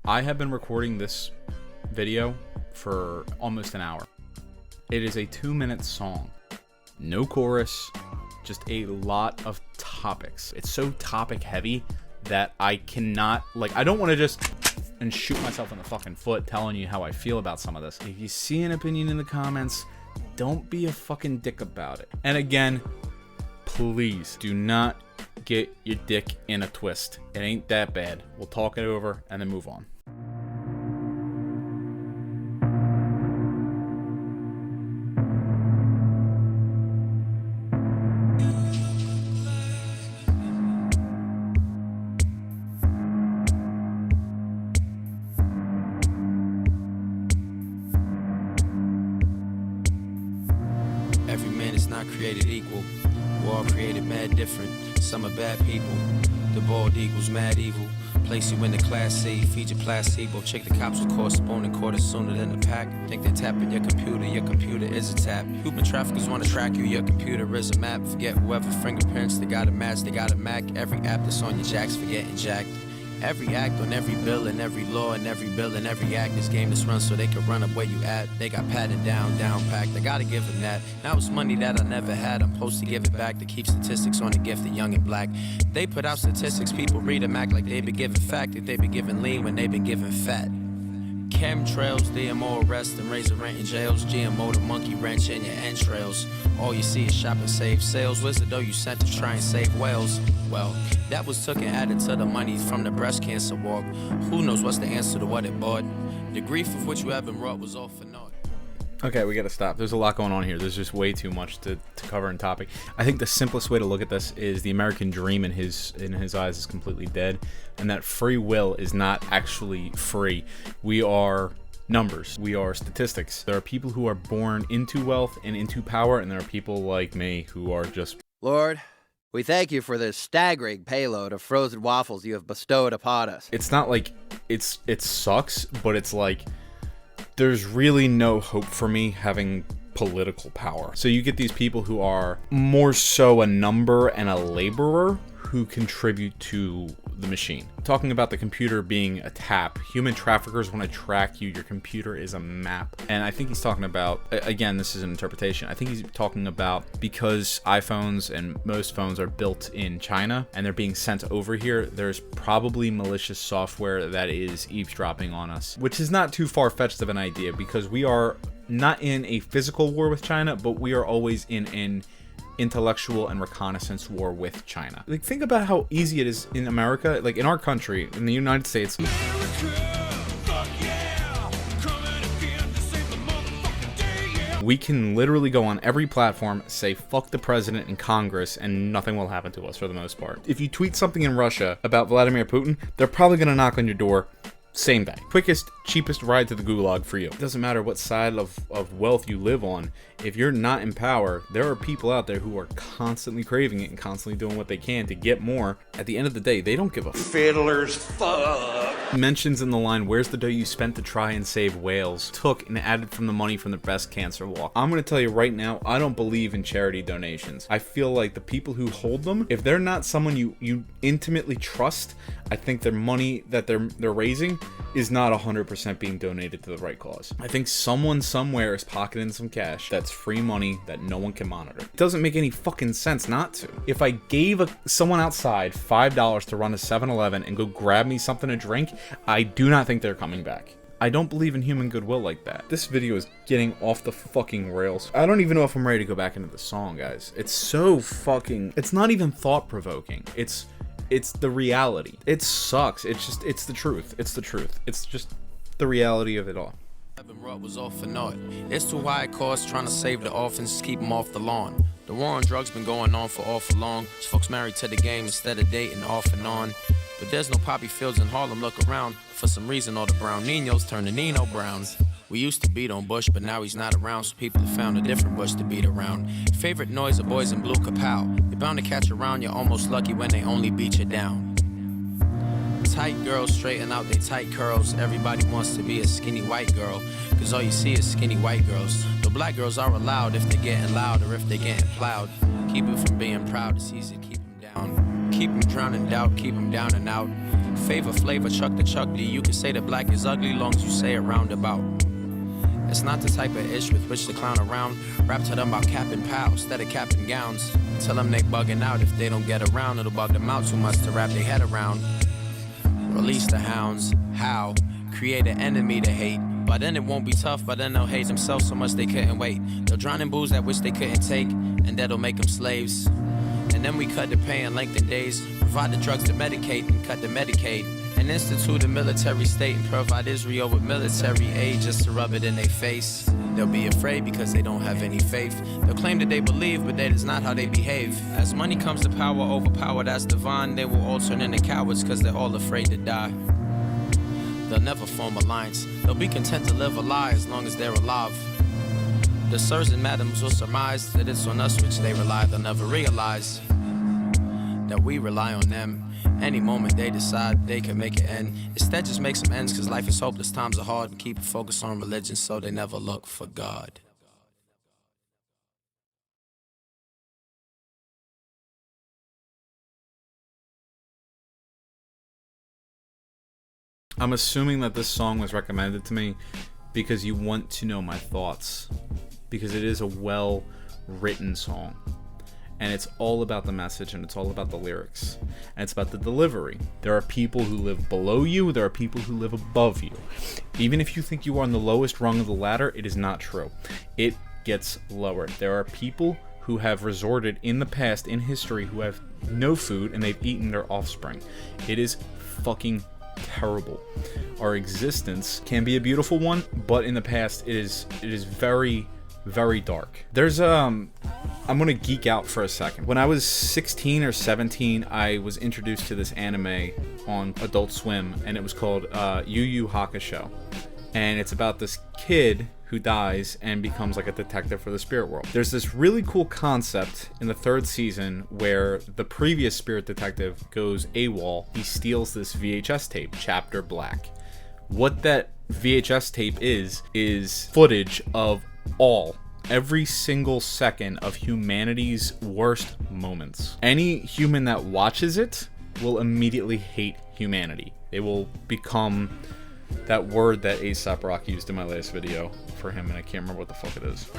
I have been recording this video for almost an hour. It is a 2-minute song. No chorus, just a lot of topics. It's so topic heavy that I cannot, I don't want to just and shoot myself in the fucking foot telling you how I feel about some of this. If you see an opinion in the comments, don't be a fucking dick about it. And again, please do not get your dick in a twist. It ain't that bad. We'll talk it over and then move on. Every man is not created equal. We're all created mad different. Some are bad people. The bald eagle's mad evil. Place you in the class C, feed your placebo. Check the cops will call spawn and quarter sooner than the pack. Think they're tapping your computer is a tap. Human traffickers wanna track you, your computer is a map. Forget whoever fingerprints, they got a match, they got a Mac. Every app that's on your jacks for getting jacked. Every act on every bill and every law and every bill and every act. This game is run so they can run up where you at. They got patted down packed. I gotta give them that. Now it's money that I never had. I'm supposed to give it back to keep statistics on the gifted young and black. They put out statistics, people read them, act like they been given fact. That they been given lean when they been given fat. Chemtrails, DMO arrest and raise the rent in jails. GMO the monkey wrench in your entrails. All you see is shop and save sales. Where's the dough you sent to try and save whales? Well, that was took and added to the money from the breast cancer walk. Who knows what's the answer to what it bought? The grief of which you have been wrought was all for naught. Okay, we gotta stop. There's a lot going on here. There's just way too much to cover in topic. I think the simplest way to look at this is the American dream in his eyes is completely dead, and that free will is not actually free. We are numbers. We are statistics. There are people who are born into wealth and into power, and there are people like me who are just... Lord, we thank you for this staggering payload of frozen waffles you have bestowed upon us. It's not like it sucks, but it's like there's really no hope for me having political power. So you get these people who are more so a number and a laborer who contribute to the machine. Talking about the computer being a tap, human traffickers want to track you. Your computer is a map. And I think he's talking about, again, this is an interpretation, I think he's talking about because iPhones and most phones are built in China and they're being sent over here, there's probably malicious software that is eavesdropping on us, which is not too far-fetched of an idea because we are not in a physical war with China, but we are always in an intellectual and reconnaissance war with China. Like, think about how easy it is in America, like in our country, in the United States. We can literally go on every platform, say fuck the president and Congress, and nothing will happen to us for the most part. If you tweet something in Russia about Vladimir Putin, they're probably gonna knock on your door same day. Quickest, cheapest ride to the gulag for you. It doesn't matter what side of wealth you live on. If you're not in power, there are people out there who are constantly craving it and constantly doing what they can to get more. At the end of the day, they don't give a fiddler's fuck. Mentions in the line, where's the dough you spent to try and save whales? Took and added from the money from the breast cancer walk. I'm gonna tell you right now, I don't believe in charity donations. I feel like the people who hold them, if they're not someone you intimately trust, I think their money that they're raising is not 100% being donated to the right cause. I think someone somewhere is pocketing some cash that's free money that no one can monitor. It doesn't make any fucking sense not to. If I gave someone outside $5 to run a 7-Eleven and go grab me something to drink, I do not think they're coming back. I don't believe in human goodwill like that. This video is getting off the fucking rails. I don't even know if I'm ready to go back into the song, guys. It's so fucking... It's not even thought-provoking. It's the reality. It sucks. It's the truth. It's the truth. It's just the reality of it all. Was all for naught. It's too high a cost trying to save the orphans, keep them off the lawn. The war on drugs been going on for awful long. Folks married to the game instead of dating off and on. But there's no poppy fields in Harlem, look around. For some reason all the brown Ninos turn to Nino Browns. We used to beat on Bush, but now he's not around, so people have found a different Bush to beat around. Favorite noise of boys in blue kapow. You're bound to catch around, you're almost lucky when they only beat you down. Tight girls straighten out their tight curls. Everybody wants to be a skinny white girl, cause all you see is skinny white girls. The black girls are allowed if they're getting loud or if they're getting plowed. Keep it from being proud, it's easy to keep them down. Keep them drowning doubt, keep them down and out. Favor, flavor, chuck the chuck D. You can say that black is ugly long as you say it roundabout. It's not the type of ish with which to clown around. Rap to them about cap and pow instead of cap and gowns. Tell them they bugging out if they don't get around. It'll bug them out too much to wrap their head around. Release the hounds. How? Create an enemy to hate. But then it won't be tough, but then they'll hate themselves so much they couldn't wait. They'll drown in booze that which they couldn't take, and that'll make them slaves. And then we cut the pay and lengthen days, provide the drugs to medicate and cut the Medicaid, and institute a military state and provide Israel with military aid just to rub it in their face. They'll be afraid because they don't have any faith. They'll claim that they believe, but that is not how they behave. As money comes to power over power that's divine, they will all turn into cowards because they're all afraid to die. They'll never form alliance. They'll be content to live a lie as long as they're alive. The sirs and madams will surmise that it's on us which they rely. They'll never realize that we rely on them. Any moment they decide they can make it end. Instead just make some ends cause life is hopeless, times are hard, and keep a focus on religion so they never look for God. I'm assuming that this song was recommended to me because you want to know my thoughts, because it is a well-written song, and it's all about the message, and it's all about the lyrics, and it's about the delivery. There are people who live below you, there are people who live above you. Even if you think you are on the lowest rung of the ladder, it is not true. It gets lower. There are people who have resorted in the past, in history, who have no food, and they've eaten their offspring. It is fucking terrible. Our existence can be a beautiful one, but in the past it is very, very dark. There's I'm gonna geek out for a second. When I was 16 or 17, I was introduced to this anime on Adult Swim, and it was called Yu Yu Hakusho, and it's about this kid who dies and becomes like a detective for the spirit world. There's this really cool concept in the 3rd season where the previous spirit detective goes AWOL. He steals this VHS tape, Chapter Black. What that VHS tape is footage of every single second of humanity's worst moments. Any human that watches it will immediately hate humanity. They will become that word that A$AP Rock used in my last video for him, and I can't remember what the fuck it is.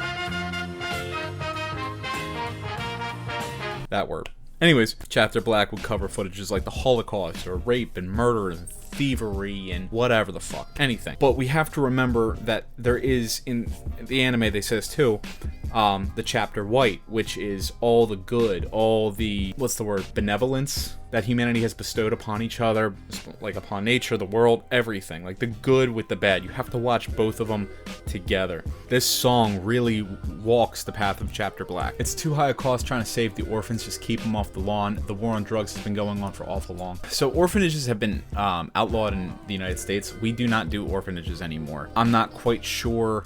That word. Anyways, Chapter Black would cover footages like the Holocaust or rape and murder and thievery and whatever the fuck. Anything. But we have to remember that there is, in the anime they says too, the Chapter White, which is all the good, all the, benevolence that humanity has bestowed upon each other, like upon nature, the world, everything. Like the good with the bad. You have to watch both of them together. This song really walks the path of Chapter Black. It's too high a cost trying to save the orphans, just keep them off the lawn. The war on drugs has been going on for awful long. So orphanages have been outlawed in the United States. We do not do orphanages anymore. I'm not quite sure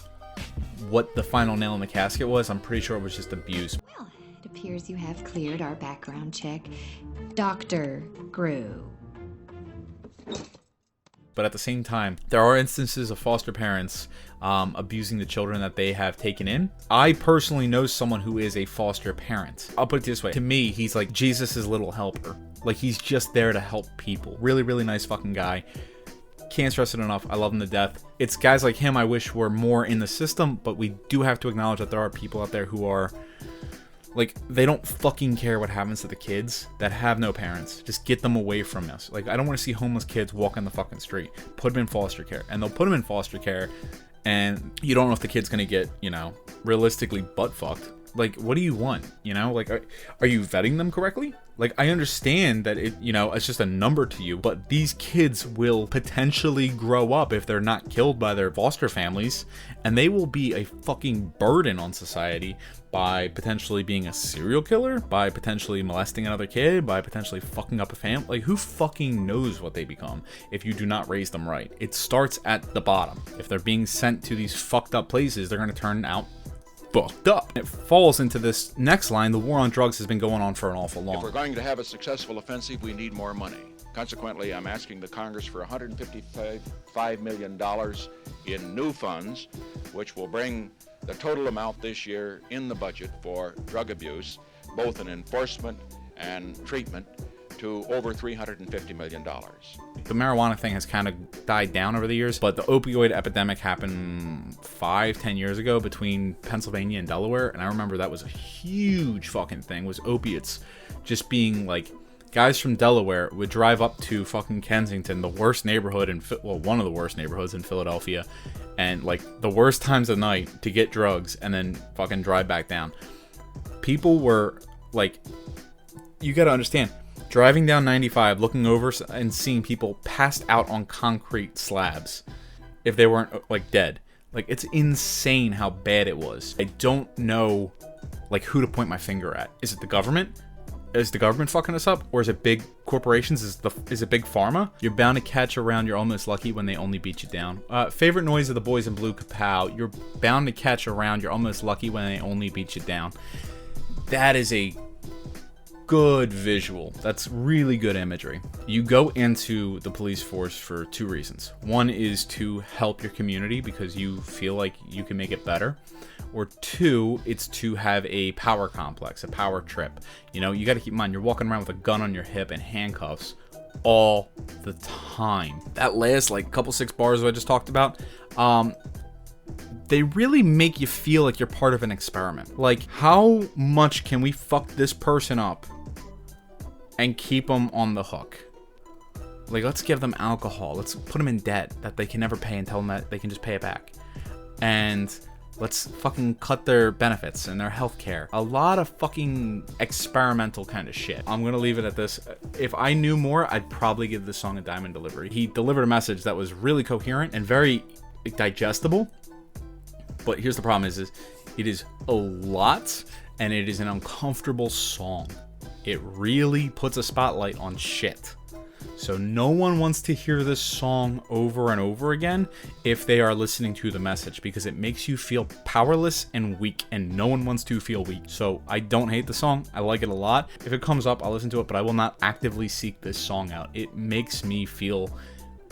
what the final nail in the casket was. I'm pretty sure it was just abuse. Well, it appears you have cleared our background check. Dr. Gru. But at the same time, there are instances of foster parents abusing the children that they have taken in. I personally know someone who is a foster parent. I'll put it this way. To me, he's like Jesus' little helper. Like, he's just there to help people. Really, really nice fucking guy. Can't stress it enough. I love him to death. It's guys like him I wish were more in the system, but we do have to acknowledge that there are people out there who are, like, they don't fucking care what happens to the kids that have no parents. Just get them away from us. Like, I don't want to see homeless kids walking the fucking street. Put them in foster care. And they'll put them in foster care, and you don't know if the kid's gonna get, you know, realistically butt fucked. Like, what do you want? You know, like, are you vetting them correctly? Like, I understand that it, you know, it's just a number to you, but these kids will potentially grow up if they're not killed by their foster families, and they will be a fucking burden on society by potentially being a serial killer, by potentially molesting another kid, by potentially fucking up a family. Like, who fucking knows what they become if you do not raise them right? It starts at the bottom. If they're being sent to these fucked up places, they're gonna turn out fucked up. It falls into this next line. The war on drugs has been going on for an awful long. If we're going to have a successful offensive, we need more money. Consequently, I'm asking the Congress for $155 million in new funds, which will bring the total amount this year in the budget for drug abuse, both in enforcement and treatment, to over $350 million. The marijuana thing has kind of died down over the years, but the opioid epidemic happened 5-10 years ago between Pennsylvania and Delaware, and I remember that was a huge fucking thing, was opiates just being like, guys from Delaware would drive up to fucking Kensington, the worst neighborhood in, well, one of the worst neighborhoods in Philadelphia, and like the worst times of night to get drugs and then fucking drive back down. People were like, you gotta understand, driving down 95, looking over and seeing people passed out on concrete slabs if they weren't like dead. Like, it's insane how bad it was. I don't know like who to point my finger at. Is it the government? Is the government fucking us up? Or is it big corporations? Is it big pharma? You're bound to catch around, you're almost lucky when they only beat you down. Favorite noise of the boys in blue, kapow. You're bound to catch around, you're almost lucky when they only beat you down. That is a good visual. That's really good imagery. You go into the police force for two reasons. One is to help your community because you feel like you can make it better. Or two, it's to have a power complex, a power trip. You know, you got to keep in mind, you're walking around with a gun on your hip and handcuffs all the time. That last, like, couple 6 bars I just talked about, they really make you feel like you're part of an experiment. Like, how much can we fuck this person up and keep them on the hook? Like, let's give them alcohol. Let's put them in debt that they can never pay and tell them that they can just pay it back. And let's fucking cut their benefits and their health care. A lot of fucking experimental kind of shit. I'm gonna leave it at this. If I knew more, I'd probably give this song a diamond delivery. He delivered a message that was really coherent and very digestible. But here's the problem is it is a lot and it is an uncomfortable song. It really puts a spotlight on shit. So no one wants to hear this song over and over again if they are listening to the message, because it makes you feel powerless and weak, and no one wants to feel weak. So I don't hate the song. I like it a lot. If it comes up, I'll listen to it, but I will not actively seek this song out. It makes me feel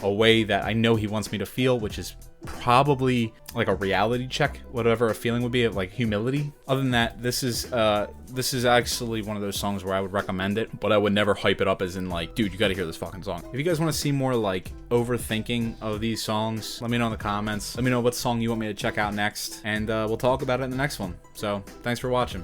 a way that I know he wants me to feel, which is probably like a reality check, whatever a feeling would be, of like humility. Other than that, this is actually one of those songs where I would recommend it, but I would never hype it up as in like, dude, you gotta hear this fucking song. If you guys want to see more like overthinking of these songs, let me know in the comments. Let me know what song you want me to check out next, and we'll talk about it in the next one. So thanks for watching.